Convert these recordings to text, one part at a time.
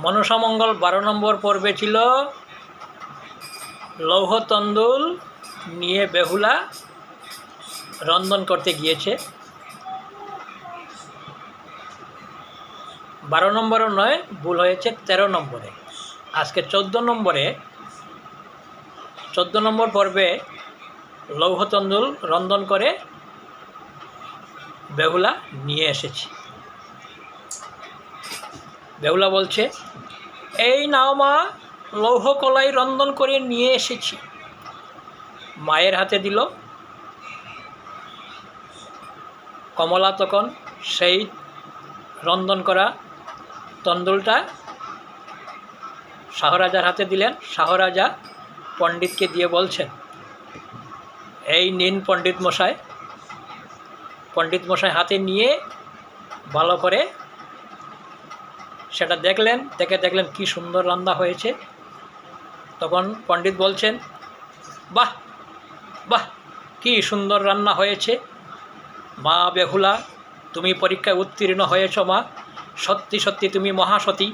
মনসামঙ্গল 12 নম্বর পর্বে ছিল লৌহ তন্দুল নিয়ে বেহুলা রন্ধন করতে গিয়েছে। 12 নম্বরও নয়, ভুল হয়েছে, 13 নম্বরে। আজকে 14 নম্বর পর্বে লৌহ তন্দুল রন্ধন করে বেহুলা নিয়ে এসেছি। বেহুলা বলছে, এই নাও মা, লৌহ কলাই রন্ধন করে নিয়ে এসেছি। মায়ের হাতে দিল। কমলা তখন সেই রন্ধন করা তন্দুলটা শাহরাজার হাতে দিলেন। শাহরাজা পণ্ডিতকে দিয়ে বলছেন, এই নিন পণ্ডিত মশাই। পণ্ডিত মশাই হাতে নিয়ে ভালো করে সেটা দেখলেন, দেখলেন কি সুন্দর রান্না হয়েছে। তখন পণ্ডিত বলছেন, বাহ বাহ, কি সুন্দর রান্না হয়েছে মা বেহুলা, তুমি পরীক্ষায় উত্তীর্ণ হয়েছ মা, সত্যি সত্যি তুমি মহাসতী।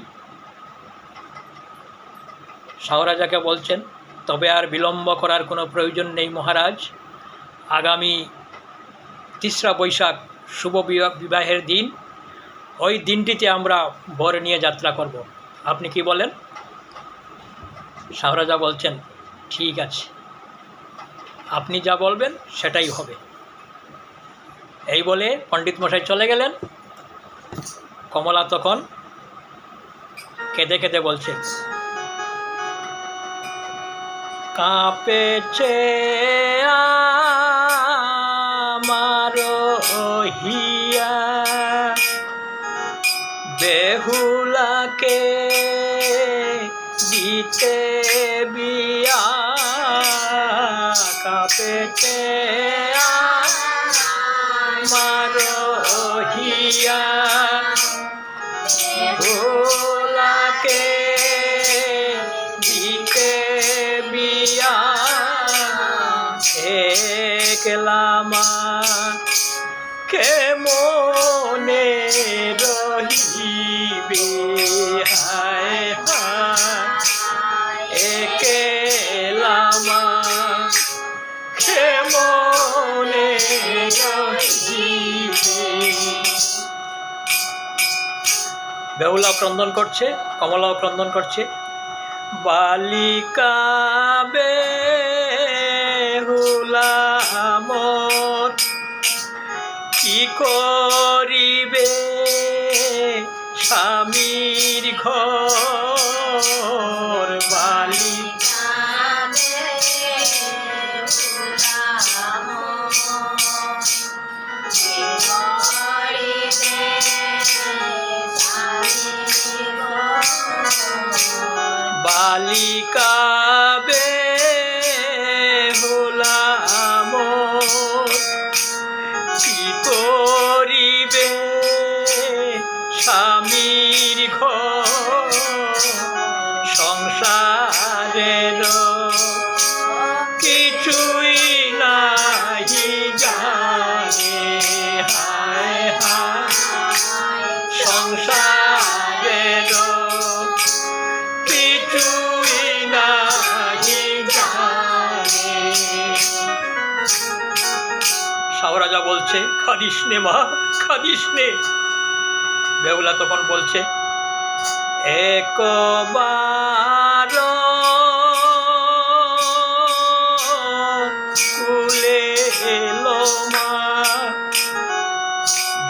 শাহরাজাকে বলছেন, তবে আর বিলম্ব করার কোনো প্রয়োজন নেই মহারাজ। আগামী 3রা বৈশাখ শুভ বিবাহের দিন, ওই দিনটিতে আমরা বর নিয়ে যাত্রা করব। আপনি কি বলেন? শাহরাজা বলছেন, ঠিক আছে, আপনি যা বলবেন সেটাই হবে। এই বলে পণ্ডিত মশাই চলে গেলেন। কমলা তখন কেঁদে কেঁদে বলছে, কাঁপেছে আমার হিয়া, বেহুলাকে দিতে বিয়া, কাঁপেছে আমার হিয়া, বেহুলাকে দিতে বিয়া, একলামা কেমনে রহিবে, হায় হায় একলামা কেমনে রহিবে। বেহুলা ক্রন্দন করছে, কমলাও ক্রন্দন করছে। বালিকা বেহুলা মোর কি করিবে স্বামীর ঘর, বালিকা বালিকা বেহুলা মোর কি করিবে স্বামীর ঘর, সংসারের কিছুই নাহি জানে, হায় হায় সংসারের কিছুই নাহি জানে। শাহরাজা বলছে, কাঁদিস নে মা, কাঁদিস নে। বেহুলা তখন বলছে, একবার কুলে এলো মা,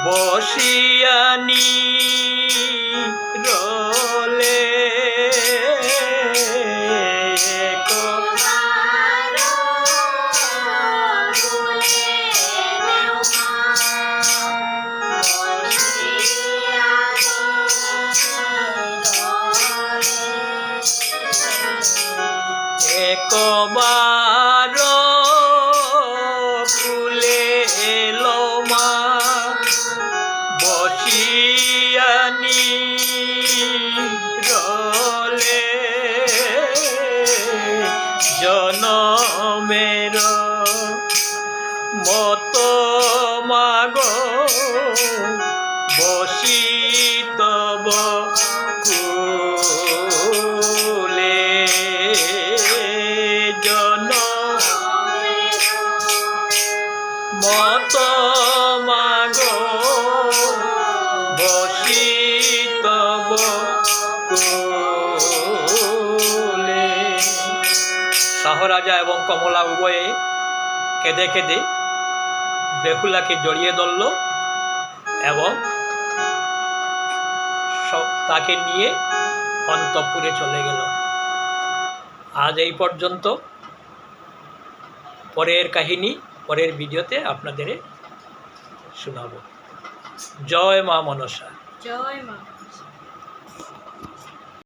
বসিয়ানি রলে, একবার ফুলে এলো মা, বসিয়ানি রলে, জনমের মতো মাগো বসি তব কোলে। শাহরাজা এবং কমলা উভয়ে কেঁদে কেঁদে বেহুলাকে জড়িয়ে ধরল এবং তাকে নিয়ে অন্তঃপুরে চলে গেল। আজ এই পর্যন্ত। পরের কাহিনী পরের ভিডিওতে আপনাদের শোনাবো। জয় মা মনসা। জয় মা।